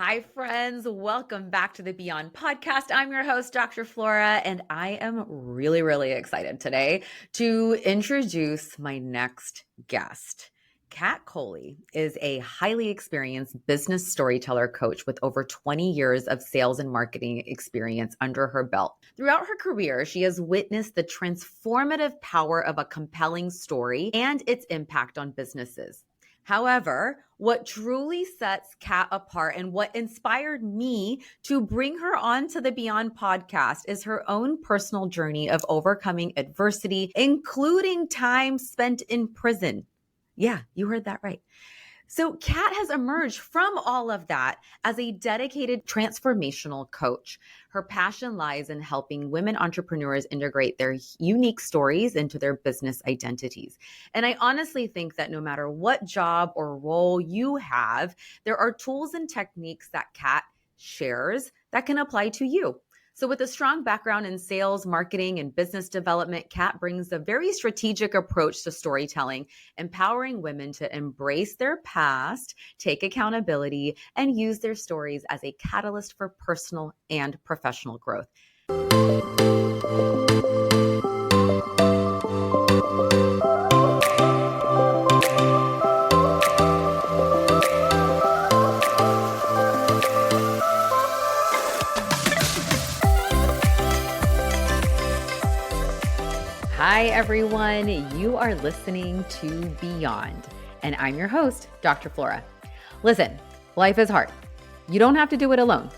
Hi, friends. Welcome back to the Beyond podcast. I'm your host, Dr. Flora, and I am really excited today to introduce my next guest. Cat Coley is a highly experienced business storyteller coach with over 20 years of sales and marketing experience under her belt. Throughout her career, she has witnessed the transformative power of a compelling story and its impact on businesses. However, what truly sets Kat apart and what inspired me to bring her on to the Beyond podcast is her own personal journey of overcoming adversity, including time spent in prison. Yeah, you heard that right. So Kat has emerged from all of that as a dedicated transformational coach. Her passion lies in helping women entrepreneurs integrate their unique stories into their business identities. And I honestly think that no matter what job or role you have, there are tools and techniques that Kat shares that can apply to you. So with a strong background in sales, marketing, and business development, Kat brings a very strategic approach to storytelling, empowering women to embrace their past, take accountability, and use their stories as a catalyst for personal and professional growth. Hi, everyone. You are listening to Beyond, and I'm your host, Dr. Flora. Listen, life is hard. You don't have to do it alone.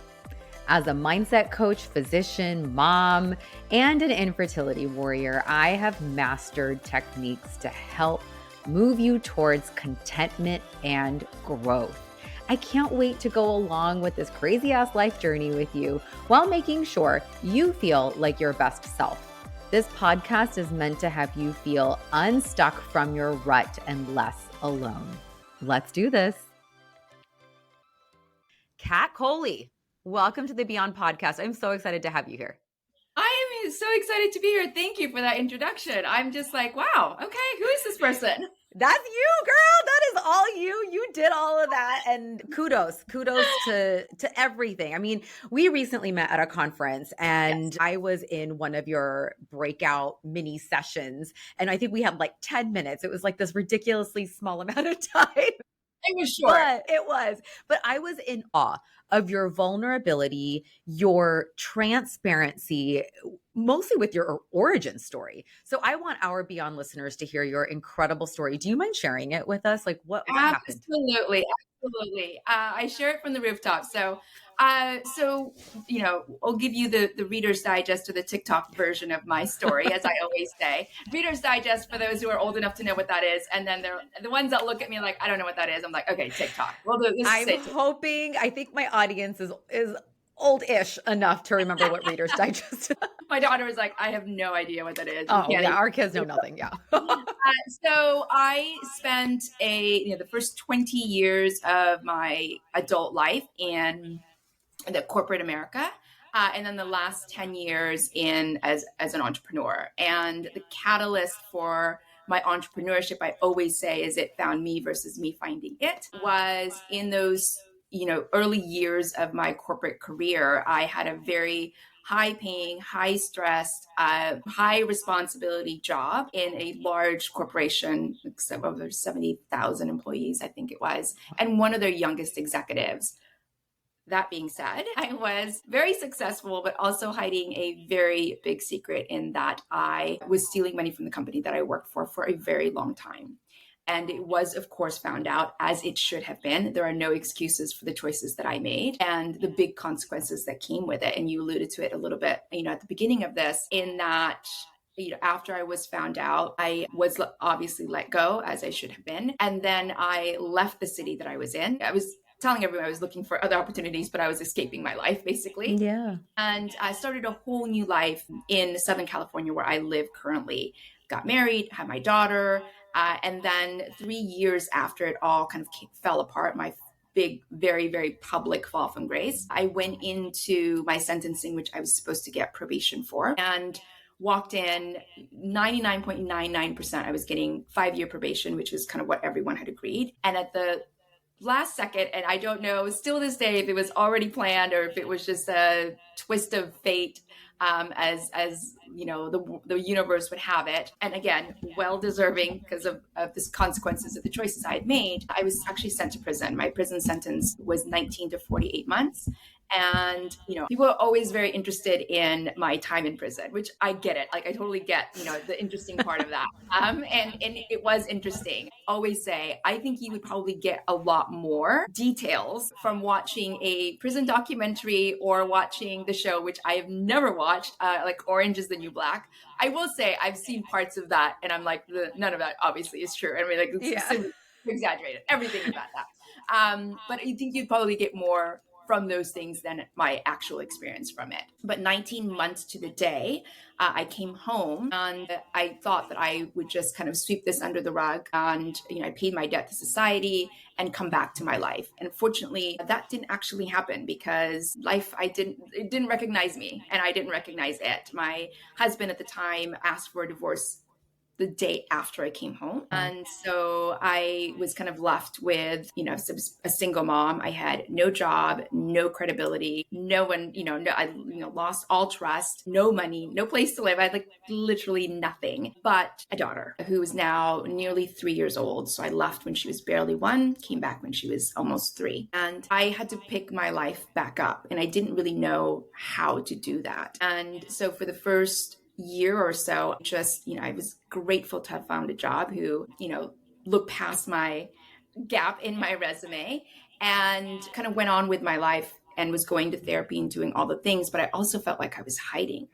As a mindset coach, physician, mom, and an infertility warrior, I have mastered techniques to help move you towards contentment and growth. I can't wait to go along with this crazy ass life journey with you while making sure you feel like your best self. This podcast is meant to have you feel unstuck from your rut and less alone. Let's do this. Cat Coley, welcome to the Beyond podcast. I'm so excited to have you here. I am so excited to be here. Thank you for that introduction. I'm just like, wow, okay, who is this person? That's you, girl. That is all you. You did all of that. And kudos to everything. I mean, we recently met at a conference and yes. I was in one of your breakout mini sessions. And I think we had like 10 minutes. It was like this ridiculously small amount of time. It was short. But I was in awe of your vulnerability, your transparency, mostly with your origin story. So I want our Beyond listeners to hear your incredible story. Do you mind sharing it with us? Like what happened? Absolutely. I share it from the rooftop. So you know, I'll give you the Reader's Digest or the TikTok version of my story, as I always say. Reader's Digest for those who are old enough to know what that is, and then they're the ones that look at me like I don't know what that is. I'm like, okay, TikTok. Well, I think my audience is old-ish enough to remember what Reader's Digest is. My daughter was like, I have no idea what that is. Oh, yeah, our kids know nothing, yeah. So I spent the first 20 years of my adult life in the corporate America, and then the last 10 years as an entrepreneur. And the catalyst for my entrepreneurship, I always say, is it found me versus me finding it, was in those early years of my corporate career. I had a very high-paying, high-stressed, high-responsibility job in a large corporation, over 70,000 employees, I think it was, and one of their youngest executives. That being said, I was very successful, but also hiding a very big secret in that I was stealing money from the company that I worked for a very long time. And it was, of course, found out, as it should have been. There are no excuses for the choices that I made and the big consequences that came with it. And you alluded to it a little bit, at the beginning of this, in that, after I was found out, I was obviously let go, as I should have been. And then I left the city that I was in. I was telling everyone I was looking for other opportunities, but I was escaping my life, basically. Yeah. And I started a whole new life in Southern California, where I live currently. Got married, had my daughter. And then 3 years after it all kind of fell apart, my big, very, very public fall from grace, I went into my sentencing, which I was supposed to get probation for, and walked in 99.99%. I was getting 5-year probation, which was kind of what everyone had agreed. And at the last second. And I don't know still this day if it was already planned or if it was just a twist of fate, as you know, the universe would have it. And again, well deserving because of the consequences of the choices I had made. I was actually sent to prison. My prison sentence was 19 to 48 months. And, you know, people are always very interested in my time in prison, which I get it. Like, I totally get, you know, the interesting part of that. And it was interesting. I always say, I think you would probably get a lot more details from watching a prison documentary or watching the show, which I have never watched, like Orange is the New Black. I will say I've seen parts of that, and I'm like, none of that obviously is true. I mean, like, it's super exaggerated, everything about that. But I think you'd probably get more from those things than my actual experience from it. But 19 months to the day, I came home and I thought that I would just kind of sweep this under the rug and, you know, I paid my debt to society and come back to my life. And unfortunately, that didn't actually happen because it didn't recognize me and I didn't recognize it. My husband at the time asked for a divorce the day after I came home. And so I was kind of left with, you know, a single mom. I had no job, no credibility, no one, I lost all trust, no money, no place to live. I had like literally nothing but a daughter who is now nearly 3 years old. So I left when she was barely 1, came back when she was almost 3. And I had to pick my life back up. And I didn't really know how to do that. And so for the first year or so, just, I was grateful to have found a job who, looked past my gap in my resume and kind of went on with my life and was going to therapy and doing all the things. But I also felt like I was hiding.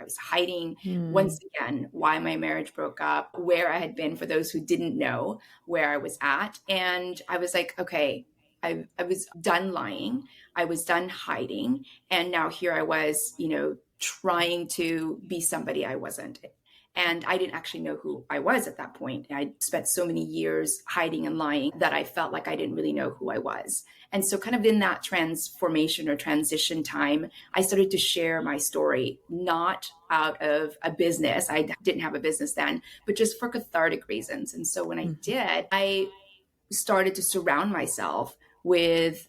Once again, why my marriage broke up, where I had been for those who didn't know where I was at. And I was like, okay, I was done lying. I was done hiding. And now here I was, trying to be somebody I wasn't. And I didn't actually know who I was at that point. I spent so many years hiding and lying that I felt like I didn't really know who I was. And so kind of in that transformation or transition time, I started to share my story, not out of a business. I didn't have a business then, but just for cathartic reasons. And so when I did, I started to surround myself with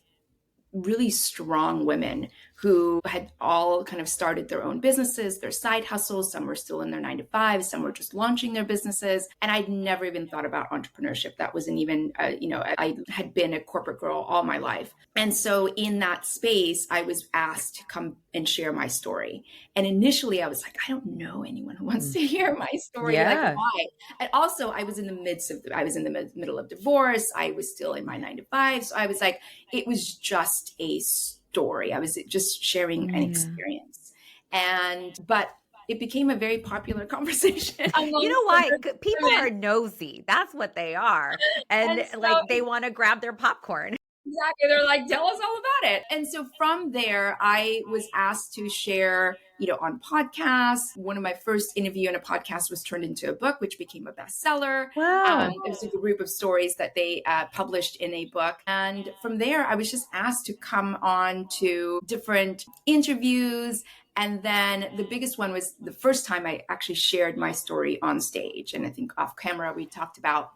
really strong women who had all kind of started their own businesses, their side hustles. Some were still in their 9 to 5, some were just launching their businesses. And I'd never even thought about entrepreneurship. That wasn't even, I had been a corporate girl all my life. And so in that space, I was asked to come and share my story. And initially I was like, I don't know anyone who wants to hear my story. Like, why? And also I was in the middle of divorce. I was still in my 9 to 5. So I was like, it was just a story. I was just sharing an experience. But it became a very popular conversation. You know why? People are nosy. That's what they are. And so, like, they want to grab their popcorn. Exactly. They're like, tell us all about it. And so from there, I was asked to share, on podcasts. One of my first interview on a podcast was turned into a book, which became a bestseller. Wow. It was a group of stories that they published in a book. And from there, I was just asked to come on to different interviews. And then the biggest one was the first time I actually shared my story on stage. And I think off camera, we talked about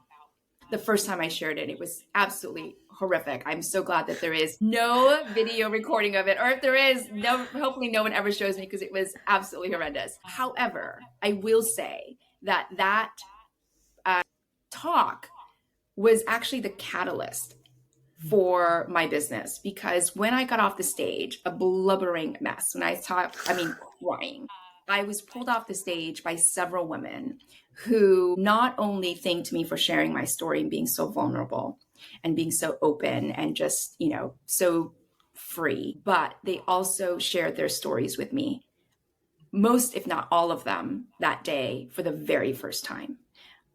the first time I shared it. It was absolutely horrific. I'm so glad that there is no video recording of it, or if there is, hopefully no one ever shows me, because it was absolutely horrendous. However, I will say that talk was actually the catalyst for my business, because when I got off the stage, a blubbering mess, crying, I was pulled off the stage by several women who not only thanked me for sharing my story and being so vulnerable and being so open and just, so free, but they also shared their stories with me, most, if not all of them, that day for the very first time.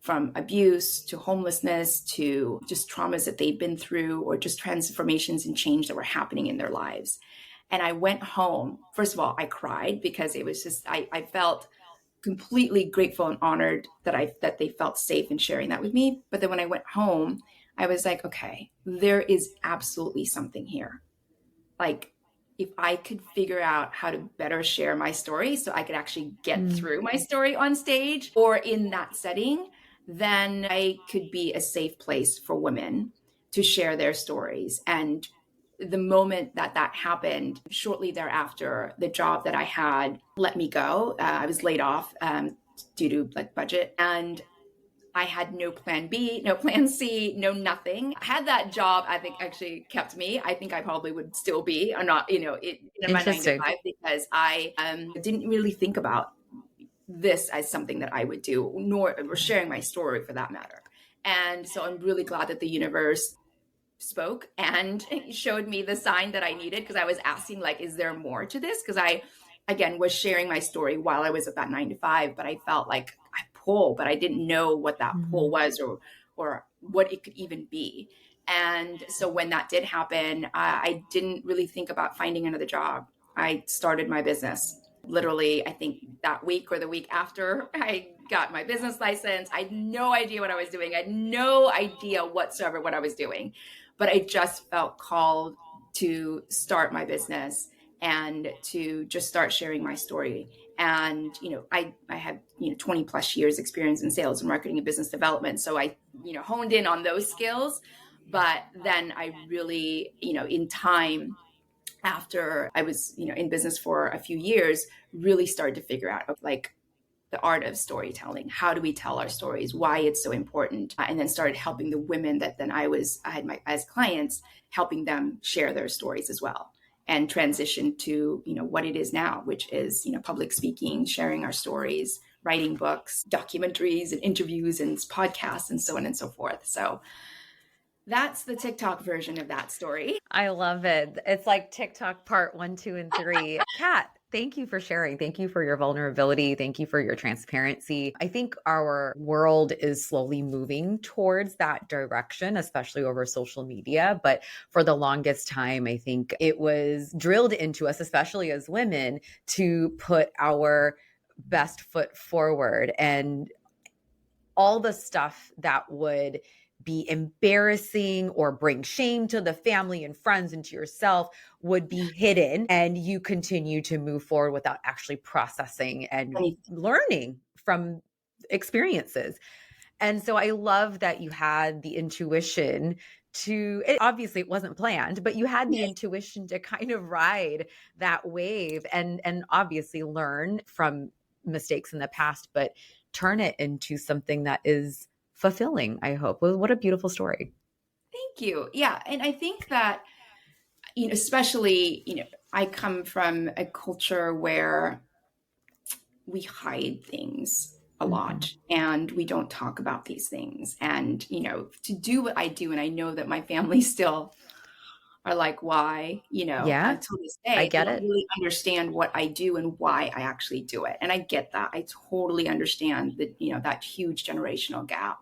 From abuse to homelessness to just traumas that they've been through, or just transformations and change that were happening in their lives. And I went home. First of all, I cried because it was just, I felt completely grateful and honored that they felt safe in sharing that with me. But then when I went home, I was like, okay, there is absolutely something here. Like, if I could figure out how to better share my story so I could actually get through my story on stage or in that setting, then I could be a safe place for women to share their stories. And the moment that happened, shortly thereafter, the job that I had let me go. I was laid off due to like budget, and I had no plan B, no plan C, no nothing. Had that job, I think actually kept me. I think I probably would still be, or not, in my 9 to 5, Interesting. because I didn't really think about this as something that I would do, nor or sharing my story for that matter. And so I'm really glad that the universe spoke and showed me the sign that I needed, because I was asking, like, is there more to this? Because I, again, was sharing my story while I was at that 9 to 5, but I felt like I pull, but I didn't know what that pull was, or what it could even be. And so when that did happen, I didn't really think about finding another job. I started my business. Literally, I think that week or the week after I got my business license, I had no idea what I was doing. I had no idea whatsoever what I was doing, but I just felt called to start my business and to just start sharing my story. And, I had, 20 plus years experience in sales and marketing and business development. So I, honed in on those skills. But then I really, in time, after I was, in business for a few years, really started to figure out, like, the art of storytelling. How do we tell our stories? Why it's so important? And then started helping the women that then I had as clients, helping them share their stories as well, and transition to, what it is now, which is, public speaking, sharing our stories, writing books, documentaries and interviews and podcasts and so on and so forth. So that's the TikTok version of that story. I love it. It's like TikTok part 1, 2, and 3. Kat, thank you for sharing. Thank you for your vulnerability. Thank you for your transparency. I think our world is slowly moving towards that direction, especially over social media. But for the longest time, I think it was drilled into us, especially as women, to put our best foot forward, and all the stuff that would be embarrassing or bring shame to the family and friends and to yourself would be hidden, and you continue to move forward without actually processing and learning from experiences. And so I love that you had the intuition obviously it wasn't planned, but you had the intuition to kind of ride that wave and obviously learn from mistakes in the past, but turn it into something that is fulfilling, I hope. Well, what a beautiful story. Thank you. Yeah. And I think that, especially, I come from a culture where we hide things a lot, and we don't talk about these things. And, to do what I do, and I know that my family still are like, why, Yeah, until this I day, they get don't it. really understand what I do and why I actually do it. And I get that. I totally understand that, that huge generational gap.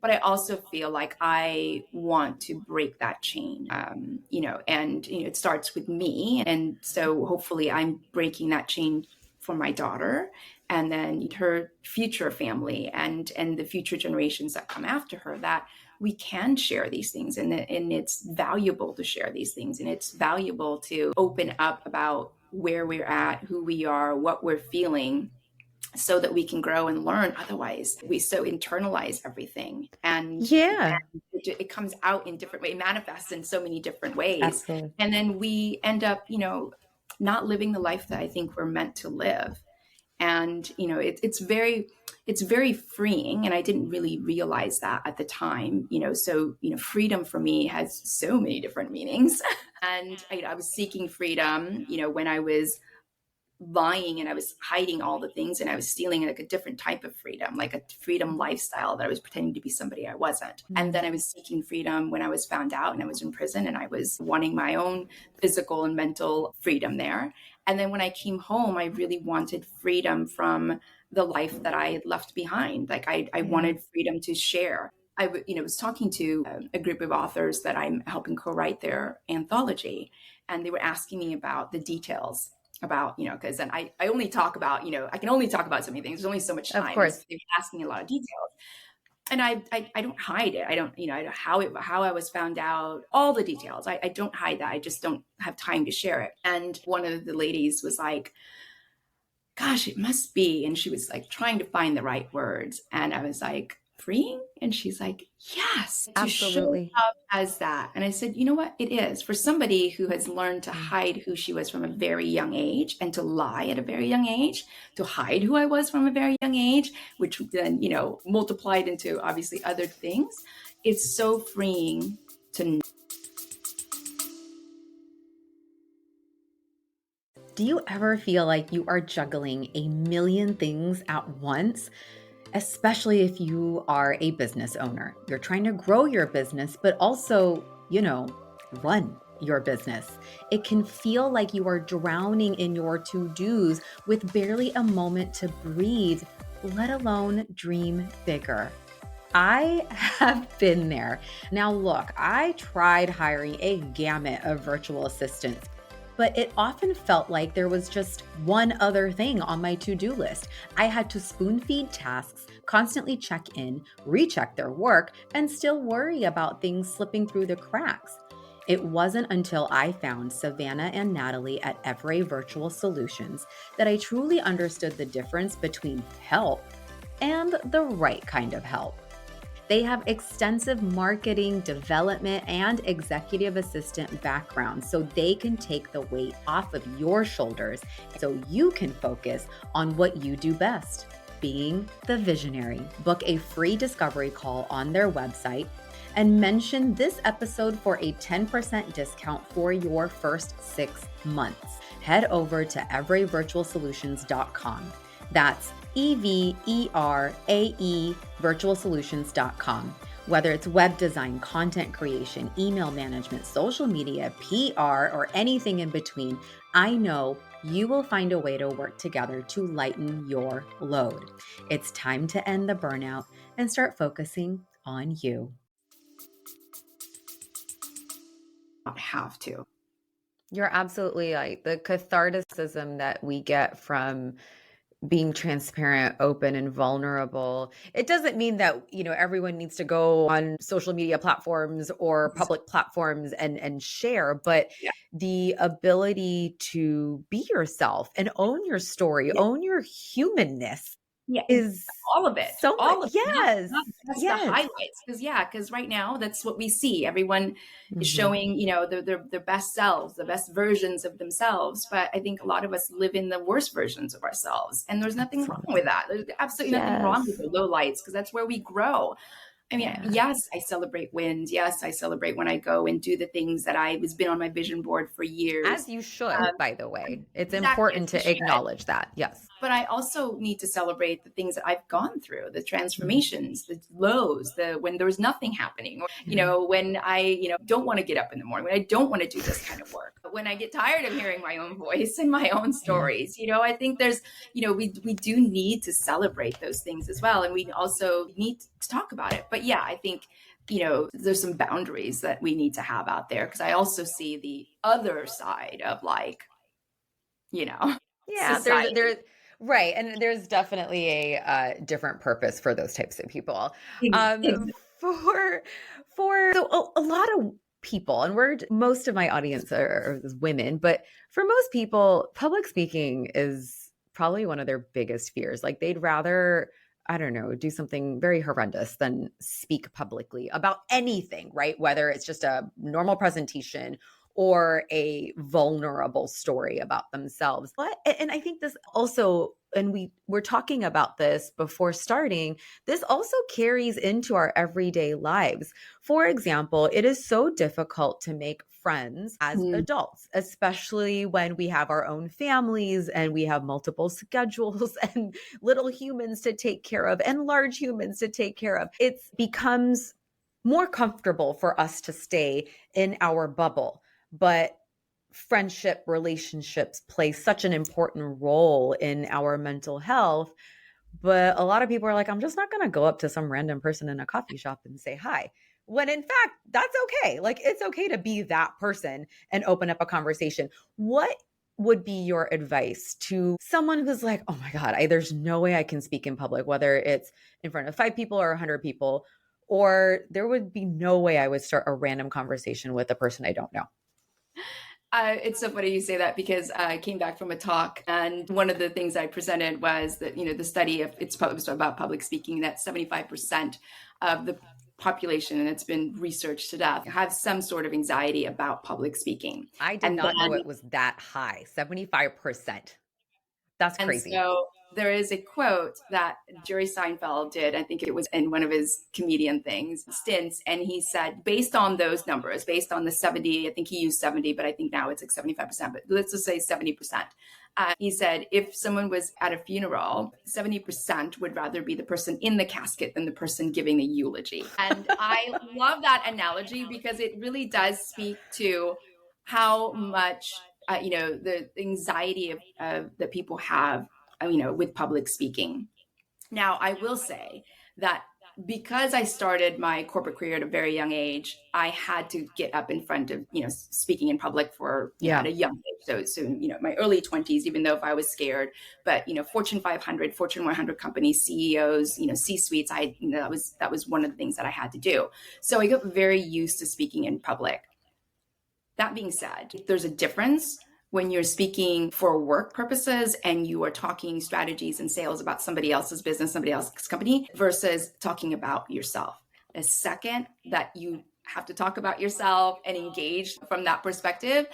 But I also feel like I want to break that chain, and, it starts with me. And so hopefully I'm breaking that chain for my daughter, and then her future family, and the future generations that come after her, that we can share these things, and it's valuable to share these things, and it's valuable to open up about where we're at, who we are, what we're feeling, so that we can grow and learn. Otherwise, we so internalize everything, and Yeah, it comes out in different ways, manifests in so many different ways. absolutely. And then we end up, not living the life that I think we're meant to live. And, it's very freeing. And I didn't really realize that at the time, so, freedom for me has so many different meanings. And I was seeking freedom, when I was lying and I was hiding all the things, and I was stealing like a different type of freedom, like a freedom lifestyle, that I was pretending to be somebody I wasn't. And then I was seeking freedom when I was found out and I was in prison, and I was wanting my own physical and mental freedom there. And then when I came home, I really wanted freedom from the life that I had left behind. Like I wanted freedom to share. I was talking to a group of authors that I'm helping co-write their anthology, and they were asking me about the details about, because then I only talk about, I can only talk about so many things. There's only so much time. Of course. So they were asking a lot of details. And I don't hide it. I don't, how I was found out, all the details. I don't hide that. I just don't have time to share it. And one of the ladies was like, gosh, it must be. And she was like trying to find the right words. And I was like, freeing? And she's like, yes, to show Absolutely. up as that. And I said, you know what? It is for somebody who has learned to hide who she was from a very young age and to lie at a very young age, to hide who I was from a very young age, which then, multiplied into obviously other things. It's so freeing to. Do you ever feel like you are juggling a million things at once? Especially if you are a business owner. You're trying to grow your business, but also, run your business. It can feel like you are drowning in your to-dos with barely a moment to breathe, let alone dream bigger. I have been there. Now, look, I tried hiring a gamut of virtual assistants, but it often felt like there was just one other thing on my to-do list. I had to spoon feed tasks, constantly check in, recheck their work, and still worry about things slipping through the cracks. It wasn't until I found Savannah and Natalie at Every Virtual Solutions that I truly understood the difference between help and the right kind of help. They have extensive marketing, development, and executive assistant backgrounds, so they can take the weight off of your shoulders so you can focus on what you do best, being the visionary. Book a free discovery call on their website and mention this episode for a 10% discount for your first 6 months. Head over to everyvirtualsolutions.com. That's EVERAE virtualsolutions.com. Whether it's web design, content creation, email management, social media, PR, or anything in between, I know you will find a way to work together to lighten your load. It's time to end the burnout and start focusing on you. Not have to. You're absolutely right. The catharticism that we get from being transparent, open, and vulnerable. It doesn't mean that, everyone needs to go on social media platforms or public platforms and share, but Yeah. the ability to be yourself and own your story, Yeah. own your humanness Yeah, is all of it, so much. all of it, Yes. not just the Yes. highlights. Because right now that's what we see. Everyone is Mhm. showing, their best selves, the best versions of themselves. But I think a lot of us live in the worst versions of ourselves, and there's nothing wrong with Absolutely. that. There's absolutely nothing wrong with Yes. the low lights because that's where we grow. I mean, Yeah. yes, I celebrate wins. Yes, I celebrate when I go and do the things that I was been on my vision board for years. As you should, by the way. It's Exactly, as important we to should. acknowledge that. Yes. But I also need to celebrate the things that I've gone through, the Mhm. transformations, the lows, the when there was nothing happening, or Yeah. when I don't want to get up in the morning, when I don't want to do this kind of work, but when I get tired of hearing my own voice and my own Yeah. stories. I think there's we do need to celebrate those things as well, and we also need to talk about it. But yeah, I think there's some boundaries that we need to have out there because I also see the other side of Yeah, society. there's right, and there's definitely a different purpose for those types of people. Exactly. For so a lot of people, and most of my audience is women, but for most people, public speaking is probably one of their biggest fears. Like they'd rather, I don't know, do something very horrendous than speak publicly about anything, right? Whether it's just a normal presentation or a vulnerable story about themselves. But and I think this also, and we were talking about this before starting, this also carries into our everyday lives. For example, it is so difficult to make friends as Mm. adults, especially when we have our own families and we have multiple schedules and little humans to take care of and large humans to take care of. It becomes more comfortable for us to stay in our bubble, but friendship relationships play such an important role in our mental health. But a lot of people are like, I'm just not going to go up to some random person in a coffee shop and say hi. When in fact, that's okay. Like, it's okay to be that person and open up a conversation. What would be your advice to someone who's like, oh my God, there's no way I can speak in public, whether it's in front of 5 people or 100 people, or there would be no way I would start a random conversation with a person I don't know? It's so funny you say that because I came back from a talk, and one of the things I presented was that, the study of was about public speaking, that 75% of the population, and it's been researched to death, have some sort of anxiety about public speaking. I did And not know then it was that high, 75%. That's And crazy. so there is a quote that Jerry Seinfeld did. I think it was in one of his comedian stints. And he said, based on those numbers, based on the 70, I think he used 70, but I think now it's like 75%, but let's just say 70%. He said, if someone was at a funeral, 70% would rather be the person in the casket than the person giving the eulogy. And I love that analogy because it really does speak to how much the anxiety that people have, with public speaking. Now, I will say that because I started my corporate career at a very young age, I had to get up in front of, speaking in public for, at a young age. So, my early 20s, even though if I was scared, but, Fortune 500, Fortune 100 companies, CEOs, C-suites, that was one of the things that I had to do. So I got very used to speaking in public. That being said, there's a difference when you're speaking for work purposes and you are talking strategies and sales about somebody else's business, somebody else's company, versus talking about yourself. The second that you have to talk about yourself and engage from that perspective,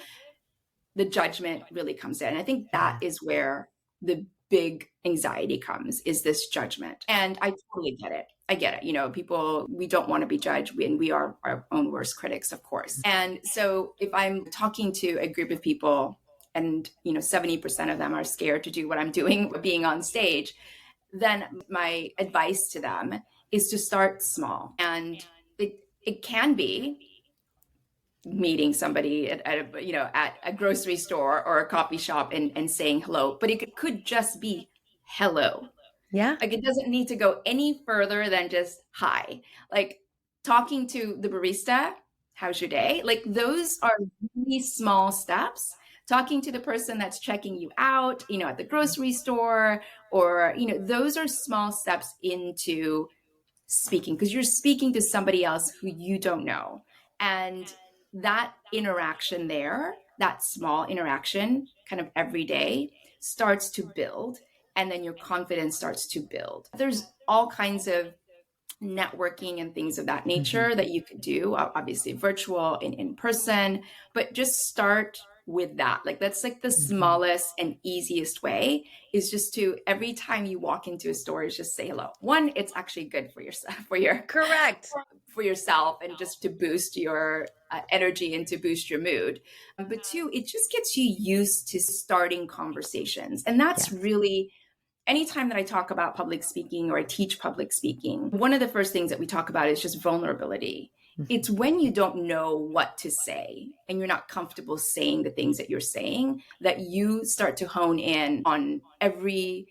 the judgment really comes in. And I think that is where the big anxiety comes, is this judgment. And I totally get it. I get it. People, we don't want to be judged, and we are our own worst critics, of course. And so if I'm talking to a group of people and, 70% of them are scared to do what I'm doing, being on stage, then my advice to them is to start small. And it can be meeting somebody at a grocery store or a coffee shop and saying hello, but it could just be hello. Yeah. Like, it doesn't need to go any further than just hi. Like, talking to the barista, how's your day? Like, those are really small steps. Talking to the person that's checking you out, at the grocery store, or, those are small steps into speaking, because you're speaking to somebody else who you don't know. And that interaction there, that small interaction kind of every day, starts to build. And then your confidence starts to build. There's all kinds of networking and things of that nature that you could do, obviously virtual and in person, but just start with that. Like, that's like the smallest and easiest way, is just to, every time you walk into a store, is just say hello. One, it's actually good for yourself, Correct. for yourself, and just to boost your energy and to boost your mood. But two, it just gets you used to starting conversations. And that's really, anytime that I talk about public speaking or I teach public speaking, one of the first things that we talk about is just vulnerability. It's when you don't know what to say and you're not comfortable saying the things that you're saying, that you start to hone in on every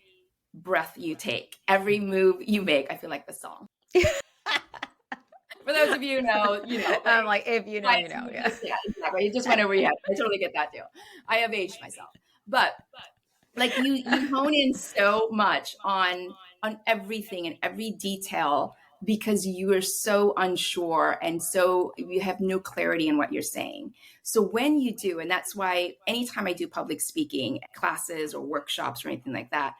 breath you take, every move you make. I feel like the song. For those of you who know, I'm like, if you know, you know. Yeah, exactly. It just went over your head. I totally get that too. I have aged myself. But like, you hone in so much on everything and every detail, because you are so unsure and so you have no clarity in what you're saying. So when you do, and that's why anytime I do public speaking classes or workshops or anything like that,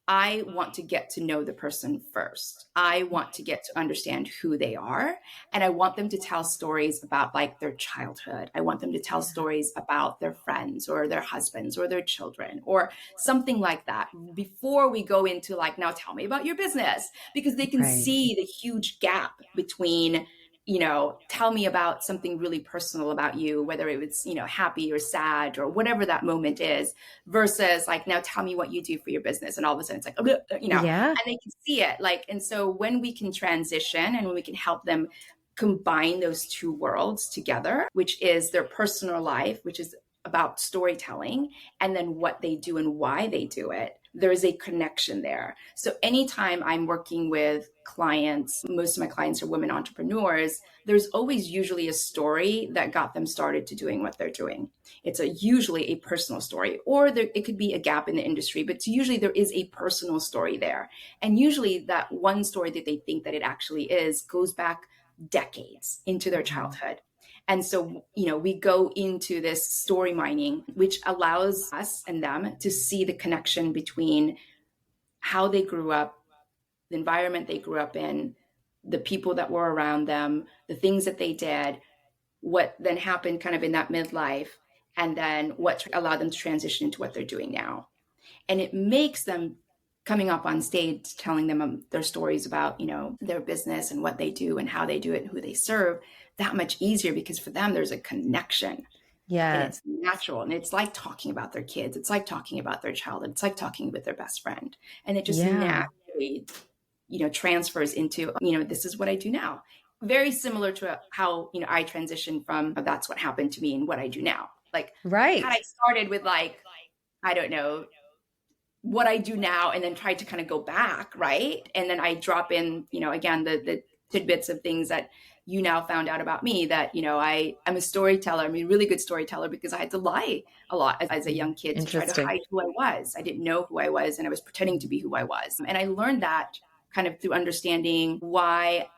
I want to get to know the person first. I want to get to understand who they are. And I want them to tell stories about, like, their childhood. I want them to tell stories about their friends or their husbands or their children or something like that, before we go into, like, now tell me about your business, because they can see the huge gap between, tell me about something really personal about you, whether it was, happy or sad or whatever that moment is, versus, like, now tell me what you do for your business. And all of a sudden it's like, and they can see it. Like, and so when we can transition and when we can help them combine those two worlds together, which is their personal life, which is about storytelling, and then what they do and why they do it, there is a connection there. So anytime I'm working with clients, most of my clients are women entrepreneurs, there's always usually a story that got them started to doing what they're doing. It's usually a personal story, or it could be a gap in the industry, but usually there is a personal story there. And usually that one story that they think that it actually is goes back decades into their childhood. And so, we go into this story mining, which allows us and them to see the connection between how they grew up, the environment they grew up in, the people that were around them, the things that they did, what then happened kind of in that midlife, and then what allowed them to transition into what they're doing now. And it makes them coming up on stage, telling them their stories about, their business and what they do and how they do it and who they serve, that much easier, because for them, there's a connection. And Yeah. it's natural. And it's like talking about their kids. It's like talking about their child. It's like talking with their best friend. And it just Yeah. naturally, transfers into, this is what I do now. Very similar to how, I transitioned from that's what happened to me and what I do now. Like, had I Right. started with I don't know, what I do now and then tried to kind of go back, right? And then I drop in, again, the tidbits of things that you now found out about me, that, I'm a storyteller. I'm a really good storyteller because I had to lie a lot as a young kid to try to Interesting. hide who I was. I didn't know who I was, and I was pretending to be who I was. And I learned that kind of through understanding why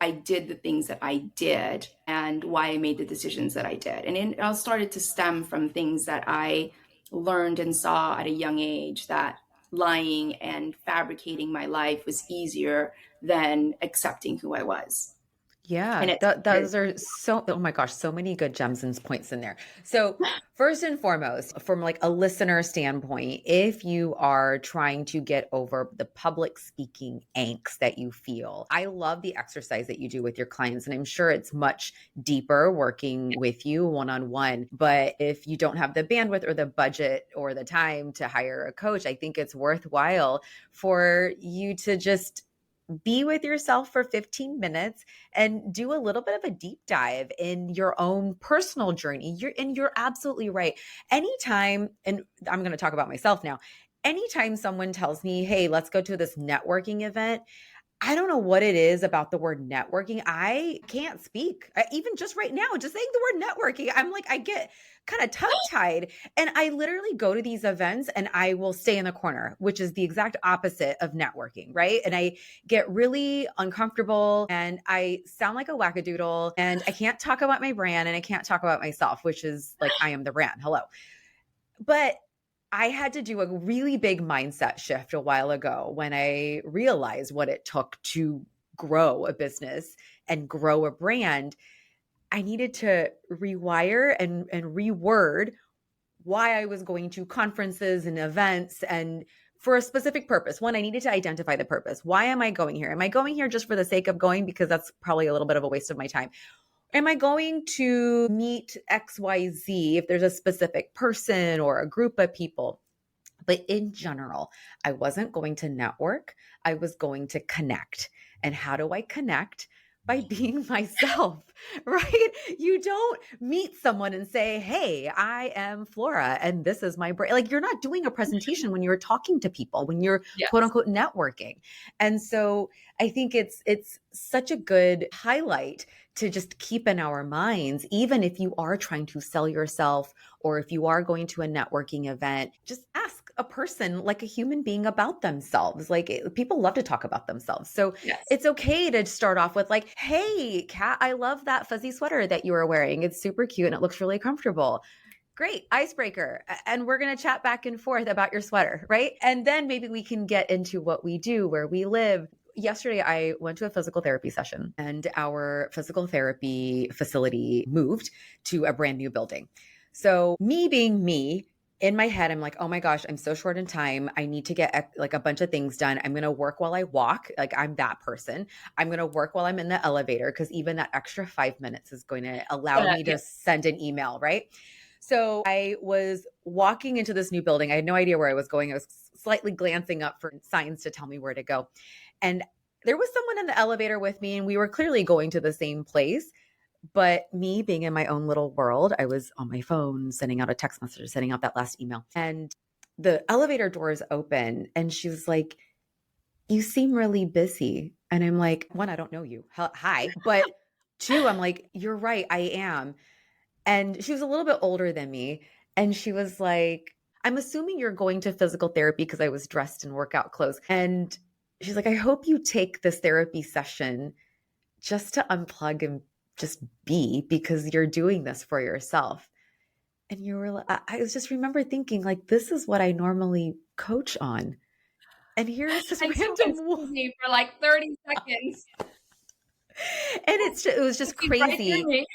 I did the things that I did and why I made the decisions that I did. And it all started to stem from things that I learned and saw at a young age, that lying and fabricating my life was easier than accepting who I was. And Yeah, it's those are so, oh my gosh, so many good gems and points in there. So, first and foremost, from like a listener standpoint, if you are trying to get over the public speaking angst that you feel, I love the exercise that you do with your clients. And I'm sure it's much deeper working with you one on one. But if you don't have the bandwidth or the budget or the time to hire a coach, I think it's worthwhile for you to just be with yourself for 15 minutes and do a little bit of a deep dive in your own personal journey. You're absolutely right. Anytime, and I'm going to talk about myself now. Anytime someone tells me, "Hey, let's go to this networking event," I don't know what it is about the word networking. I can't speak. Even just right now, just saying the word networking, I'm like, I get kind of tongue tied. And I literally go to these events and I will stay in the corner, which is the exact opposite of networking, right? And I get really uncomfortable and I sound like a wackadoodle and I can't talk about my brand and I can't talk about myself, which is like, I am the brand. Hello. But I had to do a really big mindset shift a while ago when I realized what it took to grow a business and grow a brand. I needed to rewire and reword why I was going to conferences and events and for a specific purpose. One, I needed to identify the purpose. Why am I going here? Am I going here just for the sake of going? Because that's probably a little bit of a waste of my time. Am I going to meet XYZ if there's a specific person or a group of people? But in general, I wasn't going to network. I was going to connect. And how do I connect? By being myself, right? You don't meet someone and say, "Hey, I am Flora and this is my brand." Like, you're not doing a presentation when you're talking to people, when you're quote yes. unquote networking. And so I think it's such a good highlight to just keep in our minds, even if you are trying to sell yourself or if you are going to a networking event, just ask a person like a human being about themselves. Like, people love to talk about themselves. So Yes. it's okay to start off with like, "Hey, Kat, I love that fuzzy sweater that you are wearing. It's super cute and it looks really comfortable." Great, icebreaker. And we're going to chat back and forth about your sweater, right? And then maybe we can get into what we do, where we live. Yesterday, I went to a physical therapy session and our physical therapy facility moved to a brand new building. So, me being me, in my head, I'm like, "Oh my gosh, I'm so short in time. I need to get like a bunch of things done. I'm going to work while I walk." Like, I'm that person. I'm going to work while I'm in the elevator because even that extra 5 minutes is going to allow me Yeah. to send an email, right? So I was walking into this new building. I had no idea where I was going. I was slightly glancing up for signs to tell me where to go. And there was someone in the elevator with me, and we were clearly going to the same place. But me being in my own little world, I was on my phone, sending out a text message, sending out that last email. And the elevator doors open, and she was like, "You seem really busy." And I'm like, one, I don't know you. Hi. But two, I'm like, "You're right. I am." And she was a little bit older than me. And she was like, "I'm assuming you're going to physical therapy," because I was dressed in workout clothes. And she's like, "I hope you take this therapy session just to unplug and just be because you're doing this for yourself. And you were, I was just remember thinking, like, this is what I normally coach on. And here's this And you random, consumed me for like 30 seconds. and it was just See right through crazy. me.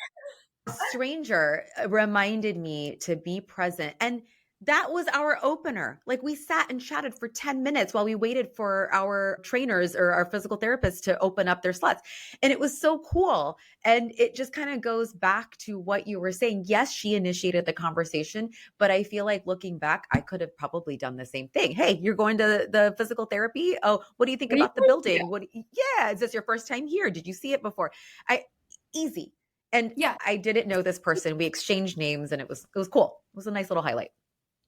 A stranger reminded me to be present. And that was our opener. Like, we sat and chatted for 10 minutes while we waited for our trainers or our physical therapists to open up their slots. And it was so cool. And it just kind of goes back to what you were saying. Yes, she initiated the conversation, but I feel like looking back, I could have probably done the same thing. Hey, you're going to the physical therapy? Oh, what do you think What do you about the think? building? Yeah, is this your first time here? Did you see it before? Easy. And Yeah. I didn't know this person. We exchanged names, and it was cool. It was a nice little highlight.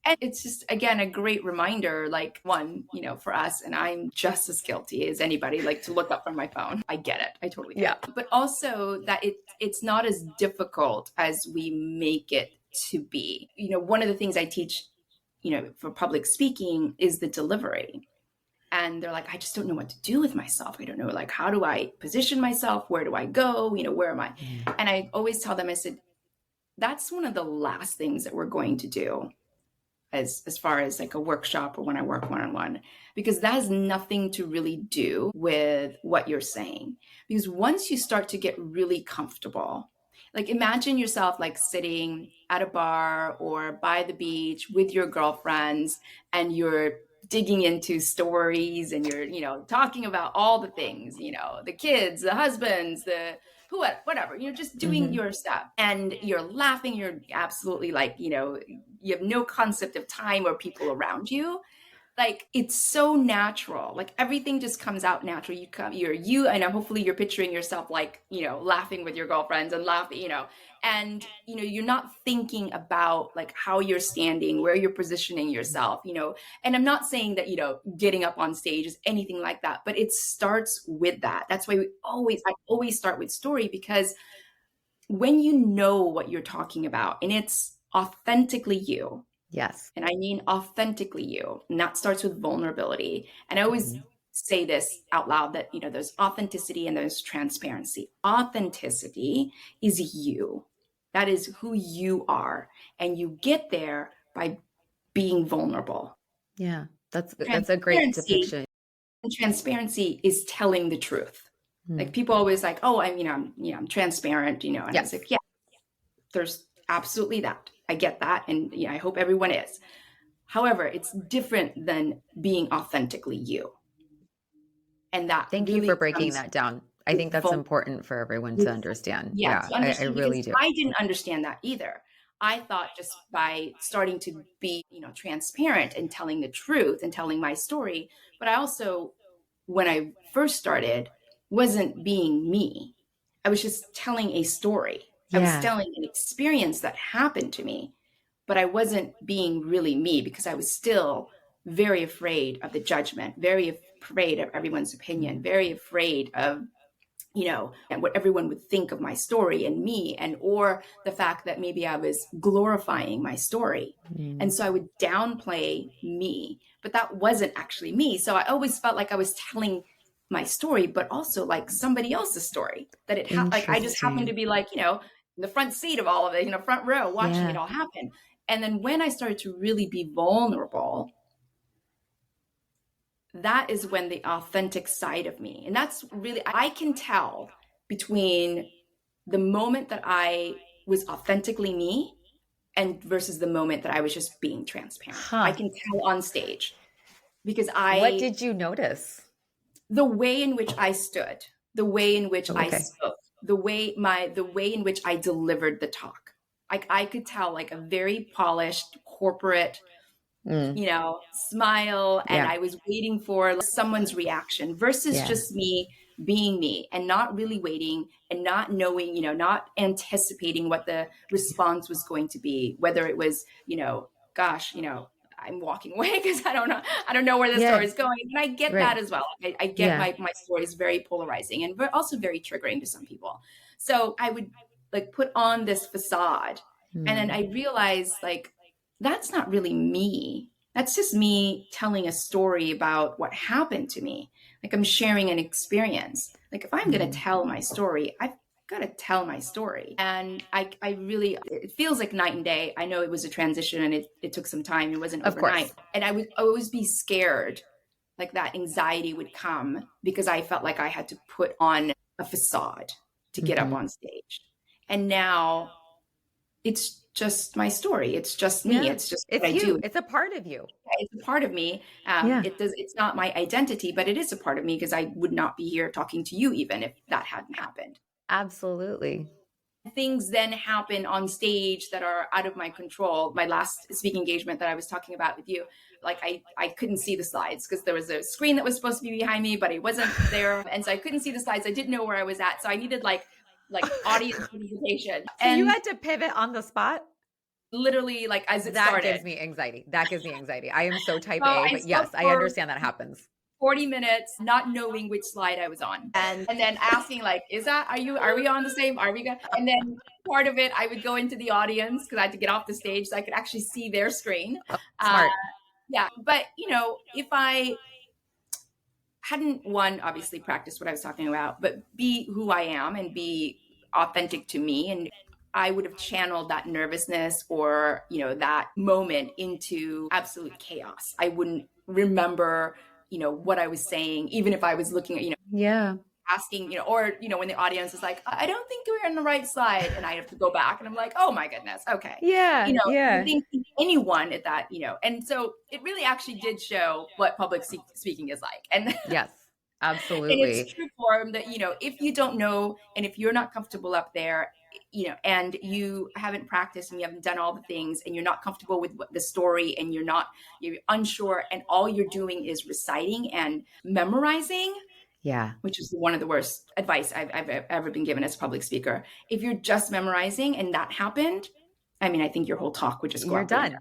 And it's just, again, a great reminder, like, one, for us, and I'm just as guilty as anybody, like, to look up from my phone. I get it. I totally get it. But also that it's not as difficult as we make it to be. One of the things I teach, for public speaking is the delivery. And they're like, I just don't know what to do with myself. I don't know, like, how do I position myself? Where do I go? Where am I? And I always tell them, I said, that's one of the last things that we're going to do as far as like a workshop or when I work one-on-one, because that has nothing to really do with what you're saying. Because once you start to get really comfortable, like, imagine yourself like sitting at a bar or by the beach with your girlfriends, and you're digging into stories, and you're talking about all the things, the kids, the husbands, the whatever, just doing your stuff, and you're laughing, you're absolutely like, you have no concept of time or people around you. Like, it's so natural. Like, everything just comes out natural. You're you, and hopefully you're picturing yourself like, laughing with your girlfriends and laughing, and, you're not thinking about like how you're standing, where you're positioning yourself, and I'm not saying that, getting up on stage is anything like that, but it starts with that. That's why I always start with story, because when you know what you're talking about and it's authentically you. Yes. And I mean authentically you. And that starts with vulnerability. And I always say this out loud, that, there's authenticity and there's transparency. Authenticity is you. That is who you are. And you get there by being vulnerable. Yeah. That's a great depiction. And transparency is telling the truth. Like, people always like, oh, I'm transparent, and I was like, yeah, there's absolutely that. I get that. And I hope everyone is. However, it's different than being authentically you. And that Thank you for breaking that down. I think that's important for everyone to understand. Yeah, to understand, I really do. I didn't understand that either. I thought just by starting to be, transparent and telling the truth and telling my story, but I also, when I first started, wasn't being me. I was just telling a story. I was telling an experience that happened to me, but I wasn't being really me, because I was still very afraid of the judgment, very afraid of everyone's opinion, very afraid of, and what everyone would think of my story and me, and or the fact that maybe I was glorifying my story. And so I would downplay me, but that wasn't actually me. So I always felt like I was telling my story, but also like somebody else's story, that like I just happened to be like, in the front seat of all of it, front row, watching it all happen. And then when I started to really be vulnerable, that is when the authentic side of me, and that's really, I can tell between the moment that I was authentically me and versus the moment that I was just being transparent. I can tell on stage, because What did you notice? The way in which I stood, the way in which I spoke, the way in which I delivered the talk. Like, I could tell, like, a very polished corporate, smile, and I was waiting for someone's reaction versus just me being me, and not really waiting and not knowing, not anticipating what the response was going to be, whether it was, gosh, I'm walking away because I don't know where the story is going. And I get that as well. I get my story is very polarizing and also very triggering to some people. So I would like put on this facade, and then I realized, like, that's not really me. That's just me telling a story about what happened to me. Like, I'm sharing an experience. Like, if I'm going to tell my story, I've got to tell my story. And I really, it feels like night and day. I know it was a transition and it took some time. It wasn't Of overnight. course. And I would always be scared, like that anxiety would come because I felt like I had to put on a facade to get up on stage. And now it's just my story. It's just me. Yeah. It's just It's what I you. do. It's a part of you. It's a part of me. Yeah. It's not my identity, but it is a part of me because I would not be here talking to you even if that hadn't happened. Absolutely. Things then happen on stage that are out of my control. My last speaking engagement that I was talking about with you, like I couldn't see the slides because there was a screen that was supposed to be behind me, but it wasn't there. And so I couldn't see the slides. I didn't know where I was at. So I needed like audience participation. So and you had to pivot on the spot? literally like as it That started. gives me anxiety. That gives me anxiety. I am so type Well, A, I but spoke yes, I for understand that happens. 40 minutes not knowing which slide I was on, and then asking like, are we on the same, are we good? And then part of it I would go into the audience because I had to get off the stage so I could actually see their screen. Smart. Yeah, but if I hadn't, one, obviously practiced what I was talking about, but be who I am and be authentic to me, and I would have channeled that nervousness or that moment into absolute chaos. I wouldn't remember what I was saying, even if I was looking at Yeah. asking or when the audience is like, I don't think we're in the right slide, and I have to go back and I'm like, oh my goodness, okay. Yeah. Yeah. I think anyone at that, and so it really actually did show what public speaking is like. And Yes, and absolutely. it's true form that if you don't know and if you're not comfortable up there, and you haven't practiced and you haven't done all the things and you're not comfortable with the story and you're unsure and all you're doing is reciting and memorizing, Yeah. which is one of the worst advice I've ever been given as a public speaker. If you're just memorizing and that happened, I mean, I think your whole talk would just go You're out the window.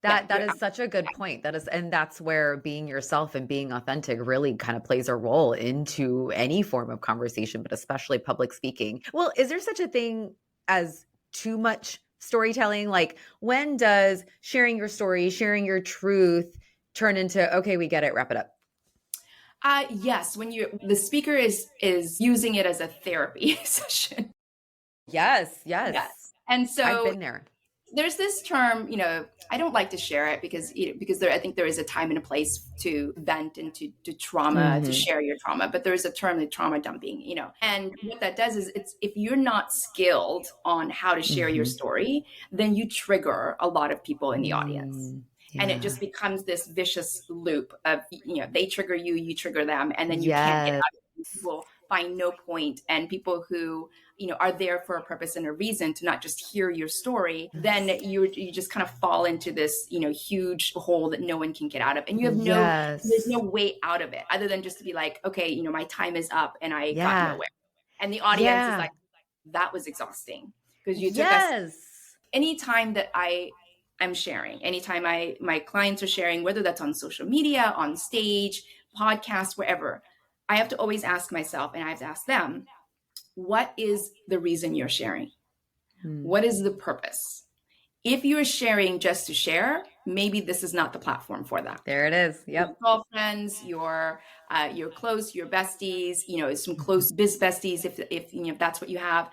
done. That is such a good point. And that's where being yourself and being authentic really kind of plays a role into any form of conversation, but especially public speaking. Well, is there such a thing as too much storytelling? Like, when does sharing your story, sharing your truth turn into, okay, we get it, wrap it up? Yes, when the speaker is using it as a therapy session. Yes. And so I've been there. There's this term, I don't like to share it because I think there is a time and a place to vent and to trauma, to share your trauma, but there is a term, like trauma dumping, and what that does is if you're not skilled on how to share your story, then you trigger a lot of people in the audience. Yeah. And it just becomes this vicious loop of, they trigger you, you trigger them, and then you can't get out of it. People find no point, and people who are there for a purpose and a reason to not just hear your story, then you just kind of fall into this huge hole that no one can get out of, and you have there's no way out of it other than just to be like, okay, my time is up and I got nowhere, and the audience is like, that was exhausting because you took us. Anytime that I'm sharing, anytime my clients are sharing, whether that's on social media, on stage, podcasts, wherever, I have to always ask myself, and I have to ask them, what is the reason you're sharing? What is the purpose? If you're sharing just to share, maybe this is not the platform for that. There it is. Yep. Your girlfriends, your close, your besties, some close biz besties, if that's what you have.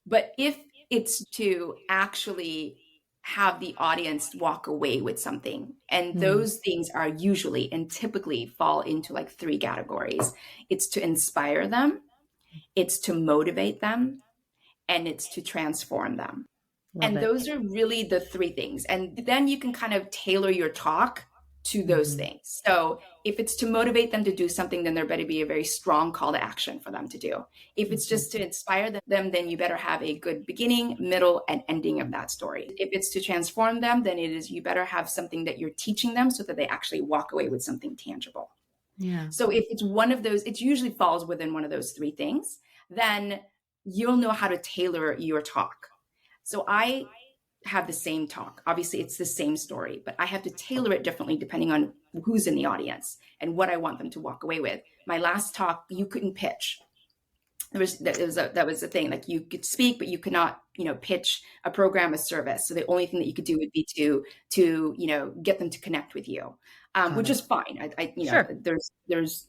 But if it's to actually have the audience walk away with something, and those things are usually and typically fall into like 3 categories. It's to inspire them, it's to motivate them, and it's to transform them. Those are really the 3 things. And then you can kind of tailor your talk to those things. So if it's to motivate them to do something, then there better be a very strong call to action for them to do. If it's just to inspire them, then you better have a good beginning, middle, and ending of that story. If it's to transform them, then you better have something that you're teaching them so that they actually walk away with something tangible. Yeah. So if it's one of those, it usually falls within one of those 3 things, then you'll know how to tailor your talk. So I have the same talk. Obviously, it's the same story, but I have to tailor it differently depending on who's in the audience and what I want them to walk away with. My last talk, you couldn't pitch. That was the thing. Like, you could speak, but you could not, pitch a program, a service. So the only thing that you could do would be to get them to connect with you, which is fine. Sure. There's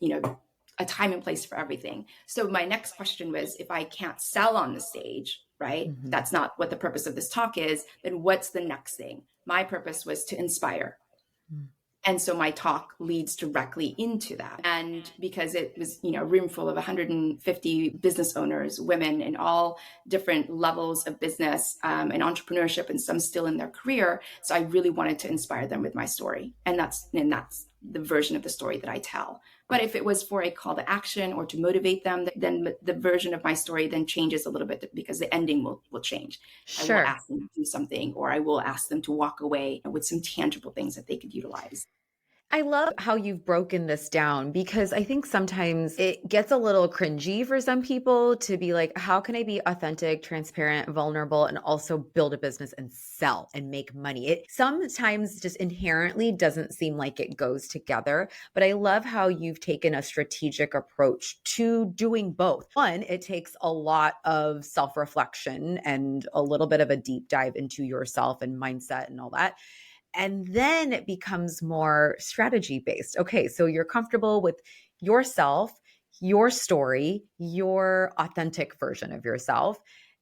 a time and place for everything. So my next question was, if I can't sell on the stage, right? Mm-hmm. That's not what the purpose of this talk is, then what's the next thing? My purpose was to inspire. And so my talk leads directly into that. And because it was, a room full of 150 business owners, women in all different levels of business and entrepreneurship, and some still in their career. So I really wanted to inspire them with my story. And that's the version of the story that I tell. But if it was for a call to action or to motivate them, then the version of my story then changes a little bit, because the ending will change. Sure. I will ask them to do something, or I will ask them to walk away with some tangible things that they could utilize. I love how you've broken this down, because I think sometimes it gets a little cringy for some people to be like, how can I be authentic, transparent, vulnerable, and also build a business and sell and make money? It sometimes just inherently doesn't seem like it goes together. But I love how you've taken a strategic approach to doing both. One, it takes a lot of self-reflection and a little bit of a deep dive into yourself and mindset and all that. And then it becomes more strategy based. Okay, so you're comfortable with yourself, your story, your authentic version of yourself.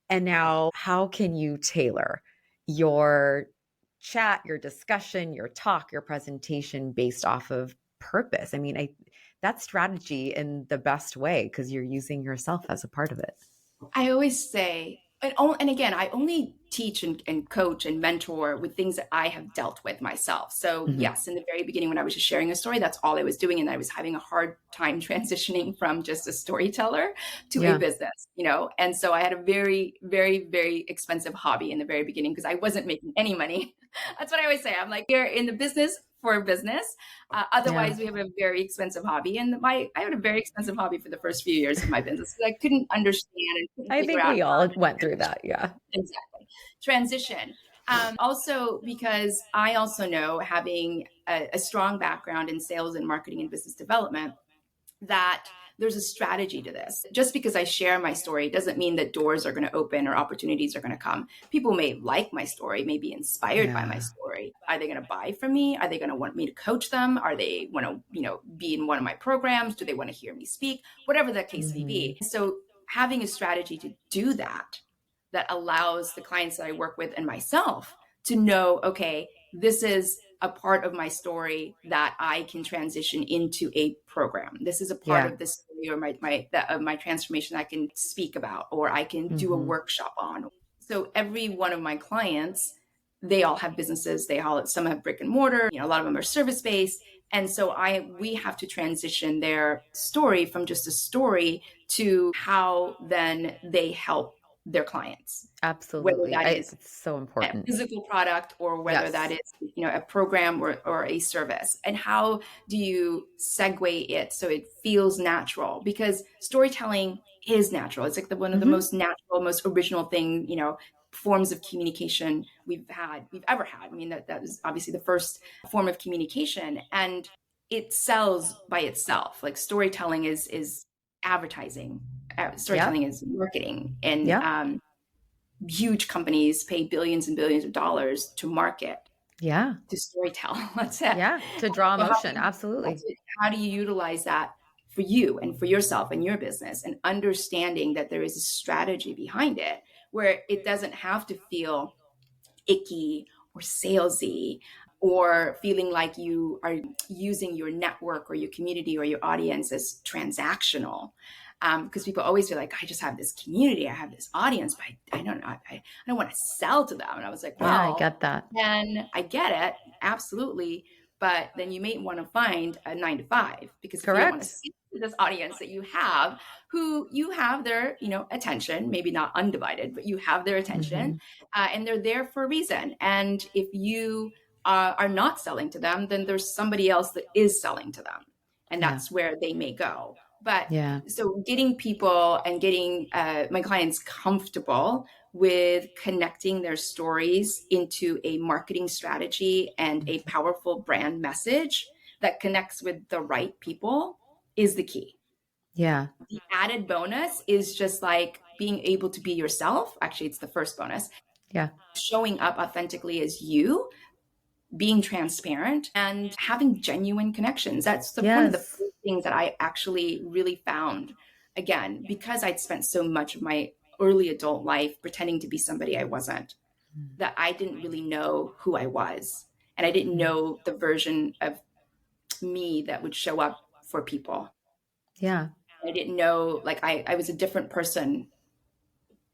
And now, how can you tailor your chat, your discussion, your talk, your presentation based off of purpose? I mean, that's strategy in the best way, because you're using yourself as a part of it. I always say, and again, I only teach and coach and mentor with things that I have dealt with myself. So yes, in the very beginning, when I was just sharing a story, that's all I was doing. And I was having a hard time transitioning from just a storyteller to a business, And so I had a very, very, very expensive hobby in the very beginning, because I wasn't making any money. That's what I always say. I'm like, you're in the business for business. Otherwise, we have a very expensive hobby. And I had a very expensive hobby for the first few years of my business, because I couldn't understand and couldn't I figure think out we all went through that. Yeah. Exactly. Transition. Also, because I also know, having a strong background in sales and marketing and business development, that there's a strategy to this. Just because I share my story doesn't mean that doors are going to open or opportunities are going to come. People may like my story, may be inspired by my story. Are they going to buy from me? Are they going to want me to coach them? Are they want to, be in one of my programs? Do they want to hear me speak? Whatever the case may be. So having a strategy to do that allows the clients that I work with and myself to know, okay, this is a part of my story that I can transition into a program. This is a part of this story, or my transformation that I can speak about, or I can do a workshop on. So every one of my clients, they all have businesses. Some have brick and mortar. A lot of them are service based. And so we have to transition their story from just a story to how then they help their clients. Absolutely. Whether that is it's so important. A physical product, or whether that is, a program or a service. And how do you segue it so it feels natural? Because storytelling is natural. It's like one of the most natural, most original thing, forms of communication we've ever had. I mean, that was obviously the first form of communication, and it sells by itself. Like, storytelling is advertising. Storytelling is marketing. And huge companies pay billions and billions of dollars to market, to storytell. That's it. To draw emotion. Absolutely. How do you utilize that for you and for yourself and your business, and understanding that there is a strategy behind it, where it doesn't have to feel icky or salesy, or feeling like you are using your network or your community or your audience as transactional. Because people always feel like, I just have this community, I have this audience, but I don't know, I don't want to sell to them. And I was like, well, I get that. And I get it, absolutely. But then you may want to find a 9-to-5, because if you don't want to see this audience that you have, who you have their, attention, maybe not undivided, but you have their attention, and they're there for a reason. And if you are not selling to them, then there's somebody else that is selling to them, and that's where they may go. But so getting people and getting my clients comfortable with connecting their stories into a marketing strategy and a powerful brand message that connects with the right people is the key. The added bonus is just like being able to be yourself. Actually, it's the first bonus. Showing up authentically as you, being transparent, and having genuine connections. That's one of the first things that I actually really found, again, because I'd spent so much of my early adult life pretending to be somebody I wasn't, that I didn't really know who I was. And I didn't know the version of me that would show up for people. Yeah. I didn't know, like, I was a different person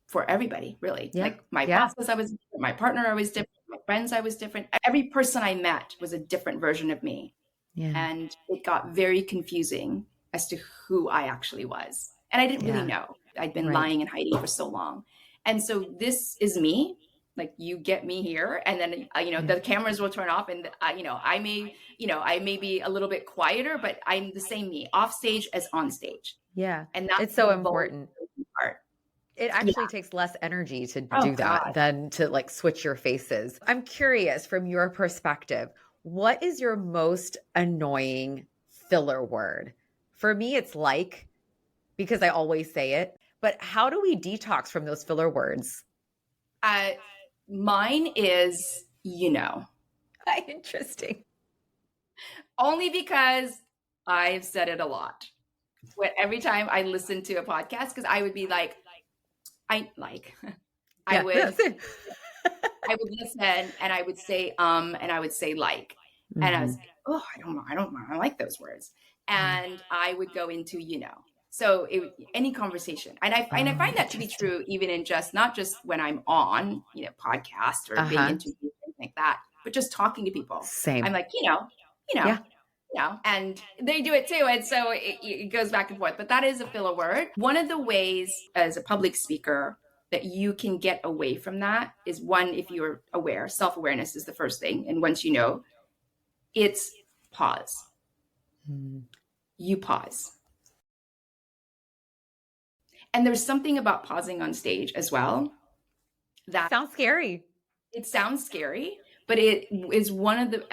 for everybody, really. Yeah. Like my Yeah. bosses, I was different. My partner, I was different. My friends, I was different. Every person I met was a different version of me. Yeah. And it got very confusing as to who I actually was. And I didn't really know. I'd been lying and hiding for so long. And so this is me. Like, you get me here, and then the cameras will turn off, and I may be a little bit quieter, but I'm the same me, off stage as on stage. Yeah. And that's It's so the important. part. It actually takes less energy to do that God. than to like switch your faces. I'm curious, from your perspective, what is your most annoying filler word? For me, it's like, because I always say it, but how do we detox from those filler words? Mine is, Interesting. only because I've said it a lot. Every time I listen to a podcast, because I would be like, I would listen, and I would say, and I would say like, and I was like, oh, I don't like those words. And I would go into, so any conversation. And I find that to be true, even in not just when I'm on, podcast or being interviewed, things like that, but just talking to people. Same. I'm like, and they do it too. And so it goes back and forth, but that is a filler word. One of the ways as a public speaker that you can get away from that is, one, if you're aware, self-awareness is the first thing. And once it's pause. You pause. And there's something about pausing on stage as well that sounds scary. It sounds scary, but it is one of the,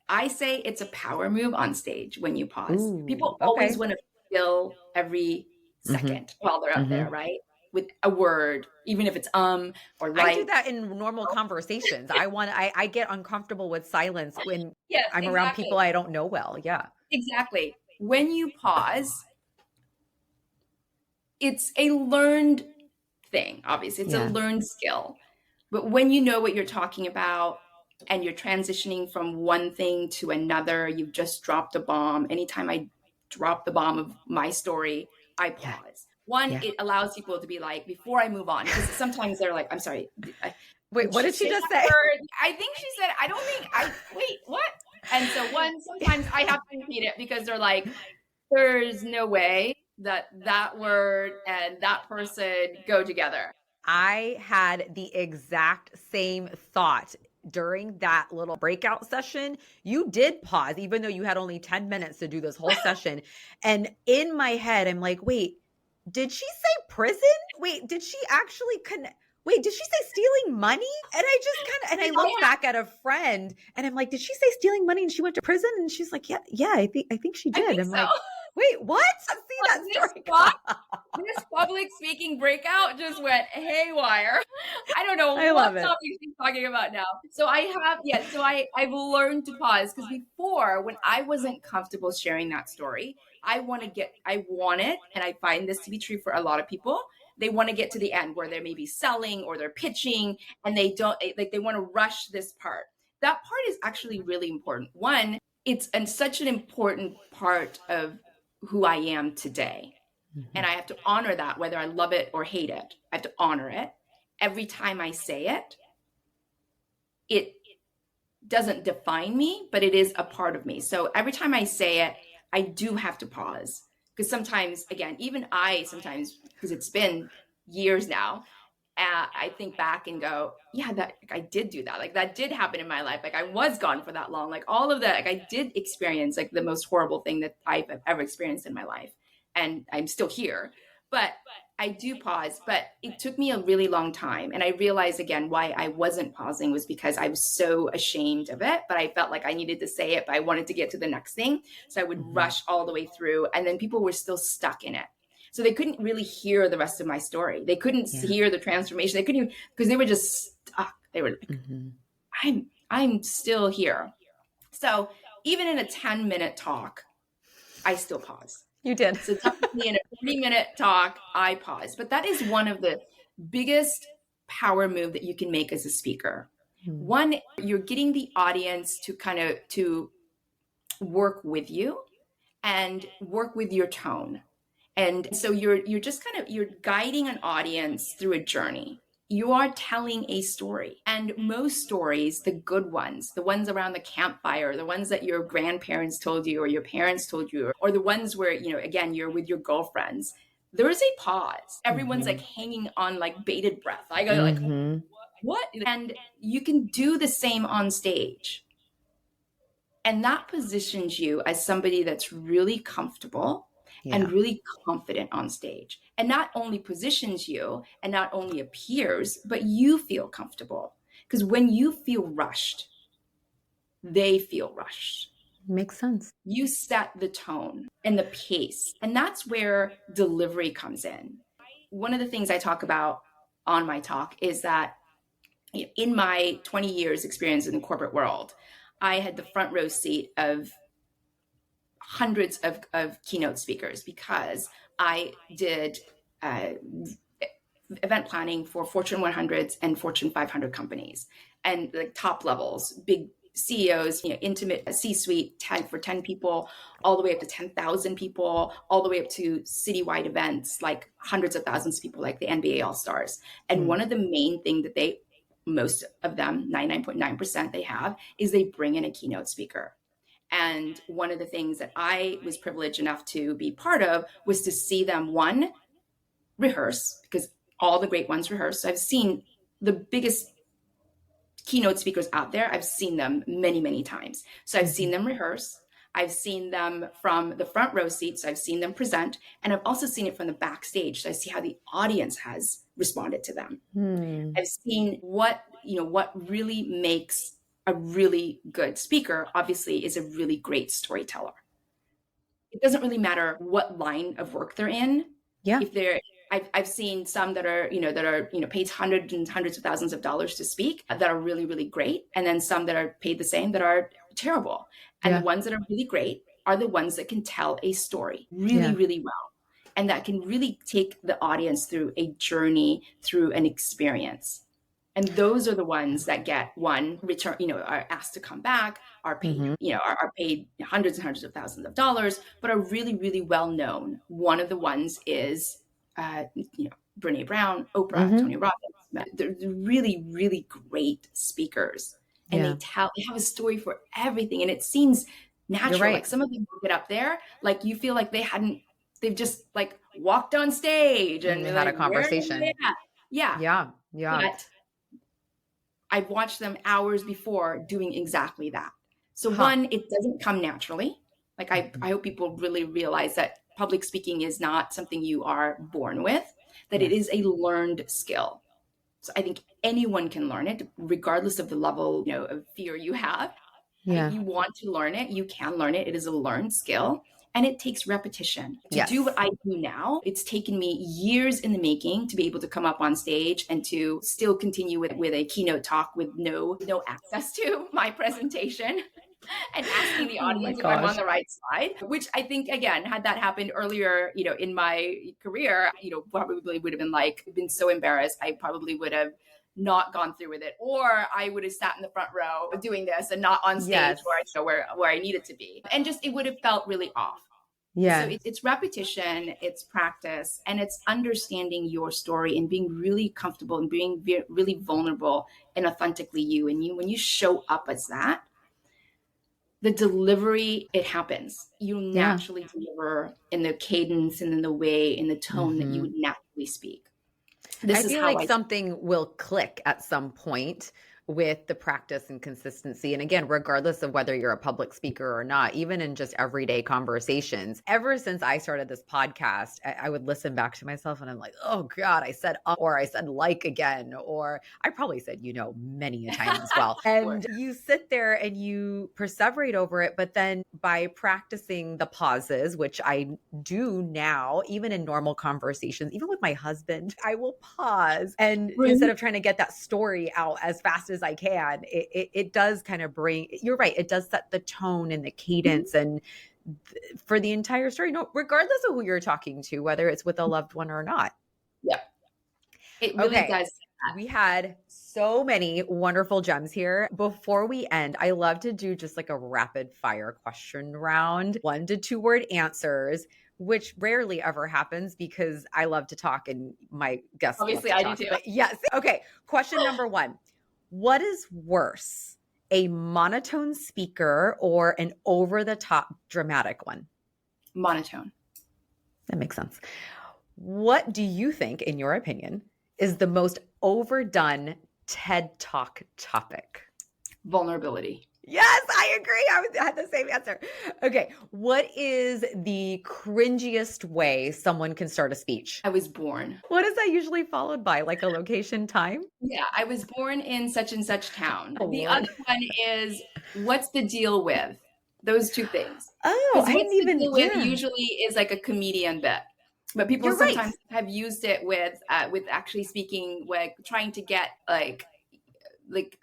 I say it's a power move on stage when you pause. Ooh, people always want to fill every second while they're up there, right? With a word, even if it's or like. I do that in normal conversations. I get uncomfortable with silence when I'm around people I don't know well. Yeah. Exactly. When you pause, it's a learned thing, obviously. It's a learned skill. But when you know what you're talking about and you're transitioning from one thing to another, you've just dropped a bomb. Anytime I drop the bomb of my story, I pause. One, it allows people to be like, before I move on, because sometimes they're like, I'm sorry. Wait, what did she just say? I think she said, wait, what? And so sometimes I have to repeat it because they're like, there's no way that word and that person go together. I had the exact same thought during that little breakout session. You did pause, even though you had only 10 minutes to do this whole session. And in my head, I'm like, wait, did she say prison? Wait, did she actually wait, did she say stealing money? And I just I looked back at a friend and I'm like, did she say stealing money and she went to prison? And she's like, yeah, I think she did. I'm like, wait, what? See that story? This public speaking breakout just went haywire. I don't know what topic she's talking about now. So I've learned to pause, because before, when I wasn't comfortable sharing that story, I want it, and I find this to be true for a lot of people. They want to get to the end where they may be selling or they're pitching, and they want to rush this part. That part is actually really important. One, it's such an important part of who I am today. And I have to honor that, whether I love it or hate it. I have to honor it. Every time I say it, it doesn't define me, but it is a part of me. So every time I say it, I do have to pause. Because sometimes, again, even because it's been years now, I think back and go, yeah, that I did do that. Like, that did happen in my life. Like, I was gone for that long. Like, all of that, like, I did experience like the most horrible thing that I've ever experienced in my life. And I'm still here, but I do pause. But it took me a really long time. And I realized, again, why I wasn't pausing was because I was so ashamed of it, but I felt like I needed to say it, but I wanted to get to the next thing. So I would rush all the way through, and then people were still stuck in it. So they couldn't really hear the rest of my story. They couldn't hear the transformation. They couldn't even, because they were just stuck. They were like, I'm still here. So even in a 10-minute talk, I still pause. You did. So technically in a 30-minute talk, I pause. But that is one of the biggest power move that you can make as a speaker. One, you're getting the audience to kind of to work with you and work with your tone. And so you're just kind of you're guiding an audience through a journey. You are telling a story. And most stories, the good ones, the ones around the campfire, the ones that your grandparents told you or your parents told you, or the ones where, again, you're with your girlfriends, there is a pause. Everyone's like hanging on like bated breath. I go like, what? And you can do the same on stage. And that positions you as somebody that's really comfortable and really confident on stage. And not only positions you and not only appears, but you feel comfortable. Because when you feel rushed, they feel rushed. Makes sense. You set the tone and the pace. And that's where delivery comes in. One of the things I talk about on my talk is that in my 20 years experience in the corporate world, I had the front row seat of hundreds of keynote speakers because I did event planning for Fortune 100s and Fortune 500 companies and like top levels, big CEOs, intimate C-suite for 10 people, all the way up to 10,000 people, all the way up to citywide events, like hundreds of thousands of people, like the NBA All-Stars. And one of the main thing that most of them, 99.9% they have, is they bring in a keynote speaker. And one of the things that I was privileged enough to be part of was to see them, one, rehearse, because all the great ones rehearse. So I've seen the biggest keynote speakers out there. I've seen them many, many times. So I've seen them rehearse. I've seen them from the front row seats. So I've seen them present. And I've also seen it from the backstage. So I see how the audience has responded to them. I've seen what really makes a really good speaker, obviously, is a really great storyteller. It doesn't really matter what line of work they're in. Yeah. I've seen some that are paid hundreds and hundreds of thousands of dollars to speak that are really, really great. And then some that are paid the same that are terrible. And the ones that are really great are the ones that can tell a story really, really well. And that can really take the audience through a journey, through an experience. And those are the ones that get return, are asked to come back, are paid, are paid hundreds and hundreds of thousands of dollars, but are really, really well known. One of the ones is, Brene Brown, Oprah, Tony Robbins. They're really, really great speakers, and they have a story for everything, and it seems natural. Right. Like some of them get up there, like you feel like they've just like walked on stage and had a conversation. Yeah. But I've watched them hours before doing exactly that. So one, it doesn't come naturally. Like I hope people really realize that public speaking is not something you are born with, that it is a learned skill. So I think anyone can learn it, regardless of the level, of fear you have. If you want to learn it, you can learn it. It is a learned skill. And it takes repetition. To do what I do now, it's taken me years in the making to be able to come up on stage and to still continue with a keynote talk with no access to my presentation and asking the audience if I'm on the right side, which I think, again, had that happened earlier, in my career, probably would have been so embarrassed. I probably would have not gone through with it, or I would have sat in the front row doing this and not on stage where I needed to be. And just, it would have felt really off. So it's repetition, it's practice, and it's understanding your story and being really comfortable and being really vulnerable and authentically you. And when you show up as that, the delivery, it happens. You naturally deliver in the cadence and in the way, in the tone that you would naturally speak. I feel like something will click at some point with the practice and consistency. And again, regardless of whether you're a public speaker or not, even in just everyday conversations, ever since I started this podcast, I would listen back to myself and I'm like, oh God, I said or I said like again, or I probably said, many a time as well. And you sit there and you perseverate over it. But then by practicing the pauses, which I do now, even in normal conversations, even with my husband, I will pause. And instead of trying to get that story out as fast as I can, it does kind of bring, you're right, it does set the tone and the cadence and for the entire story, no, regardless of who you're talking to, whether it's with a loved one or not. Yeah. It really Okay. does. We had so many wonderful gems here. Before we end, I love to do just like a rapid fire question round, 1 to 2 word answers, which rarely ever happens because I love to talk and my guests Obviously, love to I talk. do too. But yes. Okay. Question number 1. What is worse, a monotone speaker or an over-the-top dramatic one? Monotone. That makes sense. What do you think, in your opinion, is the most overdone TED Talk topic? Vulnerability. Yes, I agree. I had the same answer. Okay. What is the cringiest way someone can start a speech? I was born. What is that usually followed by? Like a location, time? Yeah, I was born in such and such town. Oh, The Lord. other one is, what's the deal with? Those 2 things. Oh, Because I what's didn't the even, deal with yeah. usually is like a comedian bit. But people You're right. sometimes have used it with actually speaking, like trying to get like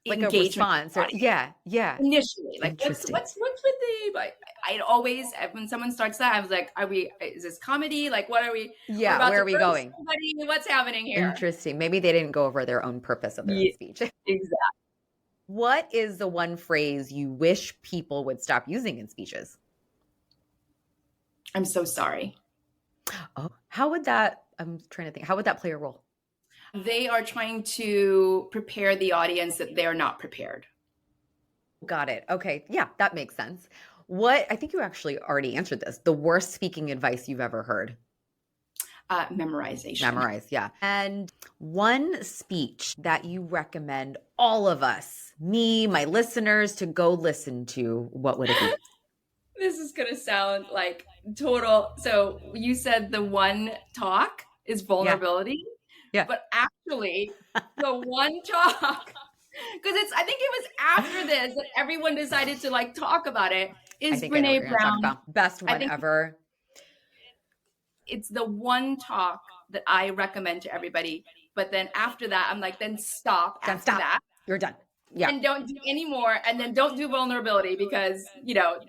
engagement a response or yeah. initially. Like what's Interesting. with the like I'd always, when someone starts that, I was like, is this comedy? Like what are we? Yeah, We're about where to are we roast going? somebody. What's happening here? Interesting. Maybe they didn't go over their own purpose of their own Yeah, speech. exactly. What is the one phrase you wish people would stop using in speeches? I'm so sorry. Oh, how would that, I'm trying to think, how would that play a role? They are trying to prepare the audience that they're not prepared. Got it. Okay. Yeah, that makes sense. What, I think you actually already answered this. The worst speaking advice you've ever heard? Memorization. Memorize, yeah. And one speech that you recommend all of us, me, my listeners, to go listen to, what would it be? This is going to sound like total. So you said the one talk is vulnerability. Yeah. But actually, the one talk, because I think it was after this that everyone decided to like talk about it, is Brene Brown. Best one ever. It's the one talk that I recommend to everybody. But then after that, I'm like, then stop. After that, you're done. Yeah. And don't do any more. And then don't do vulnerability because,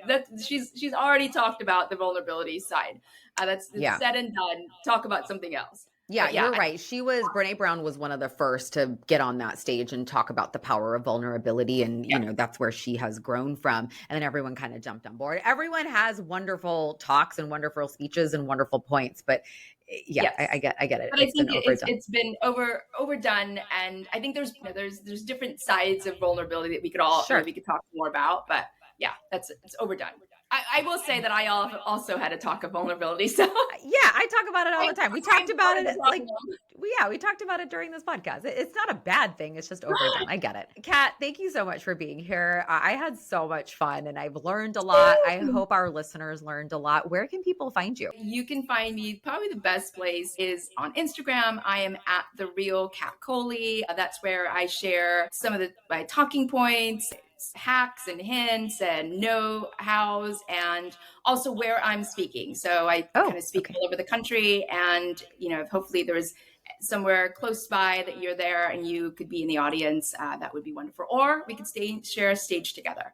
that she's already talked about the vulnerability side. That's said and done. Talk about something else. Yeah, you're right. Brene Brown was one of the first to get on that stage and talk about the power of vulnerability. And, that's where she has grown from. And then everyone kind of jumped on board. Everyone has wonderful talks and wonderful speeches and wonderful points. But I get it. But I think it's been overdone. And I think there's different sides of vulnerability that we could all, we could talk more about. But yeah, it's overdone. I will say that I also had a talk of vulnerability. So yeah, I talk about it all the time. We talked about it we talked about it during this podcast. It's not a bad thing. It's just overdone. I get it. Kat, thank you so much for being here. I had so much fun and I've learned a lot. I hope our listeners learned a lot. Where can people find you? You can find me, probably the best place is on Instagram. I am at The Real Cat Coley. That's where I share some of my talking points, hacks and hints and know-hows, and also where I'm speaking. So I kind of speak all over the country, and hopefully there's somewhere close by that you're there and you could be in the audience. That would be wonderful. Or we could share a stage together.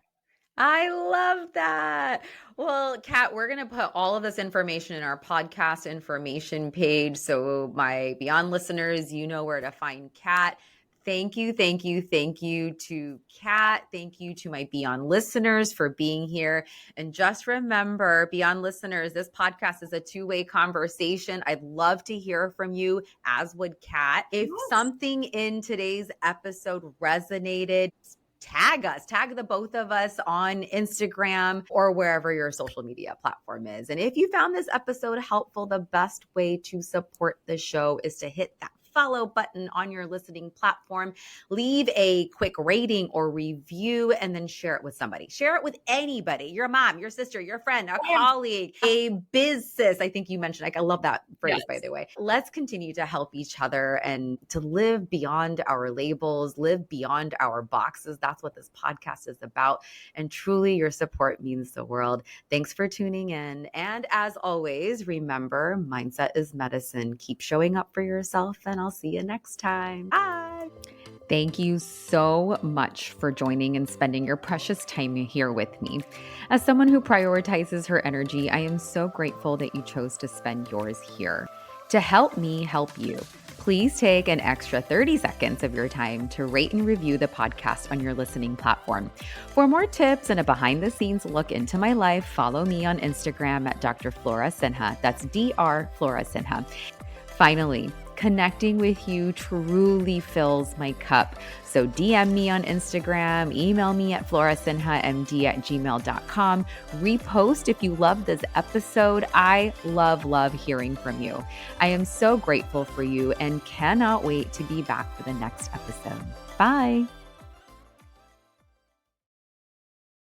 I love that. Well, Kat, we're going to put all of this information in our podcast information page. So my Beyond listeners, you know where to find Kat. Thank you to Kat. Thank you to my Beyond listeners for being here. And just remember, Beyond listeners, this podcast is a two-way conversation. I'd love to hear from you, as would Kat. If something in today's episode resonated, tag the both of us on Instagram or wherever your social media platform is. And if you found this episode helpful, the best way to support the show is to hit that follow button on your listening platform, leave a quick rating or review, and then share it with somebody. Share it with anybody, your mom, your sister, your friend, a colleague, a biz sis. I think you mentioned, I love that phrase, by the way. Let's continue to help each other and to live beyond our labels, live beyond our boxes. That's what this podcast is about. And truly, your support means the world. Thanks for tuning in. And as always, remember, mindset is medicine. Keep showing up for yourself, and I'll see you next time. Bye. Thank you so much for joining and spending your precious time here with me. As someone who prioritizes her energy, I am so grateful that you chose to spend yours here. To help me help you, please take an extra 30 seconds of your time to rate and review the podcast on your listening platform. For more tips and a behind-the-scenes look into my life, follow me on Instagram at Dr. Flora Sinha. That's Dr. Flora Sinha. Finally, connecting with you truly fills my cup. So DM me on Instagram, email me at florasinhamd@gmail.com, repost if you love this episode. I love hearing from you. I am so grateful for you and cannot wait to be back for the next episode. Bye.